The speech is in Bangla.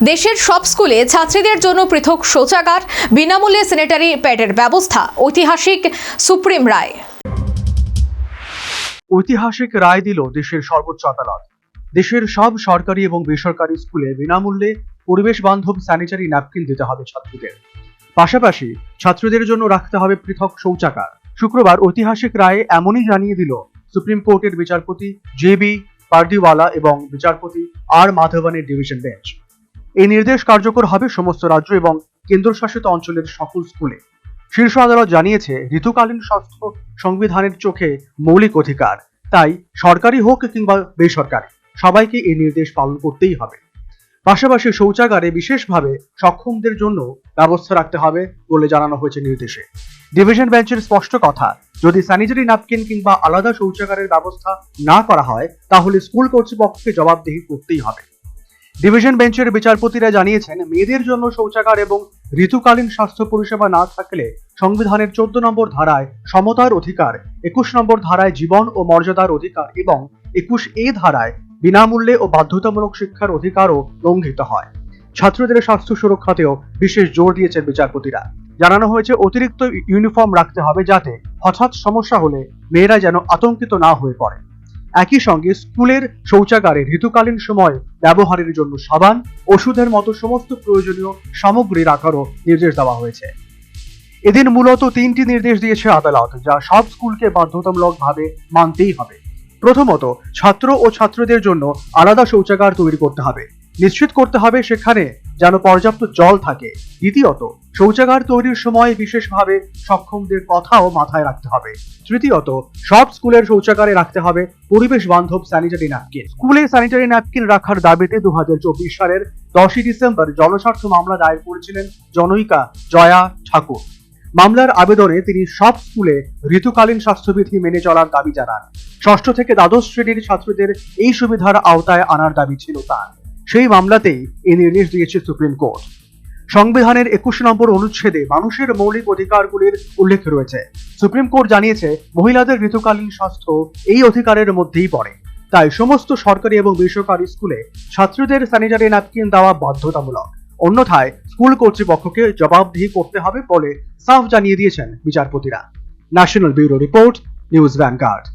দেশের সব স্কুলে ছাত্রীদের জন্য পৃথক শৌচাগার, বিনামূল্যে স্যানিটারি প্যাডের ব্যবস্থা, ঐতিহাসিক সুপ্রিম রায়। ঐতিহাসিক রায় দিল দেশের সর্বোচ্চ আদালত। দেশের সব সরকারি এবং বেসরকারি স্কুলে বিনামূল্যে পরিবেশ বান্ধব স্যানিটারি ন্যাপকিন দিতে হবে ছাত্রীদের। পাশাপাশি ছাত্রীদের জন্য রাখতে হবে পৃথক শৌচাগার। শুক্রবার ঐতিহাসিক রায়ে এমনই জানিয়ে দিল সুপ্রিম কোর্টের বিচারপতি জে.বি. পারদিওয়ালা এবং বিচারপতি আর মাধবনের ডিভিশন বেঞ্চ। এই নির্দেশ কার্যকর হবে সমস্ত রাজ্য এবং কেন্দ্রশাসিত অঞ্চলের সকল স্কুলে। শীর্ষ আদালত জানিয়েছে, ঋতুকালীন স্বাস্থ্য সংবিধানের চোখে মৌলিক অধিকার, তাই সরকারি হোক কিংবা বেসরকারি সবাইকে এই নির্দেশ পালন করতেই হবে। পাশাপাশি শৌচাগারে বিশেষভাবে সক্ষমদের জন্য ব্যবস্থা রাখতে হবে বলে জানানো হয়েছে নির্দেশে। ডিভিশন বেঞ্চের স্পষ্ট কথা, যদি স্যানিটারি ন্যাপকিন কিংবা আলাদা শৌচাগারের ব্যবস্থা না করা হয় তাহলে স্কুল কর্তৃপক্ষকে জবাবদিহি করতেই হবে। ডিভিশন বেঞ্চের বিচারপতিরা জানিয়েছেন, মেয়েদের জন্য শৌচাগার এবং ঋতুকালীন স্বাস্থ্য পরিষেবা না থাকলে সংবিধানের 14 নম্বর ধারায় সমতার অধিকার, 21 নম্বর ধারায় জীবন ও মর্যাদার অধিকার এবং 21A ধারায় বিনামূল্যে ও বাধ্যতামূলক শিক্ষার অধিকারও লঙ্ঘিত হয়। ছাত্রদের স্বাস্থ্য সুরক্ষাতেও বিশেষ জোর দিয়েছেন বিচারপতিরা। জানানো হয়েছে, অতিরিক্ত ইউনিফর্ম রাখতে হবে যাতে হঠাৎ সমস্যা হলে মেয়েরা যেন আতঙ্কিত না হয়ে পড়ে। একই সঙ্গে স্কুলের শৌচাগারে ঋতুকালীন সময় ব্যবহারের জন্য সাবান, ওষুধের মতো সমস্ত প্রয়োজনীয় সামগ্রী রাখারও নির্দেশ দেওয়া হয়েছে। এদিন মূলত 3টি নির্দেশ দিয়েছে আদালত, যা সব স্কুলকে বাধ্যতামূলকভাবে মানতেই হবে। প্রথমত, ছাত্র ও ছাত্রীদের জন্য আলাদা শৌচাগার তৈরি করতে হবে, নিশ্চিত করতে হবে সেখানে যেন পর্যাপ্ত জল থাকে। দ্বিতীয়ত, শৌচাগার তৈরির সময় বিশেষভাবে সক্ষমদের কথাও মাথায় রাখতে হবে। তৃতীয়ত, সব স্কুলের শৌচাগারে রাখতে হবে পরিবেশ বান্ধব স্যানিটারি ন্যাপকিন। স্কুলে স্যানিটারি ন্যাপকিন রাখার দাবিতে 2024 সালের 10 ডিসেম্বর জনস্বার্থ মামলা দায়ের করেছিলেন জনৈকা জয়া ঠাকুর। মামলার আবেদনে তিনি সব স্কুলে ঋতুকালীন স্বাস্থ্যবিধি মেনে চলার দাবি জানান। ষষ্ঠ থেকে দ্বাদশ শ্রেণীর ছাত্রদের এই সুবিধার আওতায় আনার দাবি ছিল তার। সেই মামলাতেই এই নির্দেশ দিয়েছে সুপ্রিম কোর্ট। সংবিধানের 21 নম্বর অনুচ্ছেদে মানুষের মৌলিক অধিকারগুলির উল্লেখ রয়েছে। সুপ্রিম কোর্ট জানিয়েছে, মহিলাদের ঋতুকালীন স্বাস্থ্য এই অধিকারের মধ্যেই পড়ে। তাই সমস্ত সরকারি এবং বেসরকারি স্কুলে ছাত্রীদের স্যানিটারি ন্যাপকিন দেওয়া বাধ্যতামূলক, অন্যথায় স্কুল কর্তৃপক্ষকে জবাবদিহি করতে হবে বলে সাফ জানিয়ে দিয়েছেন বিচারপতিরা। National bureau report, news vanguard.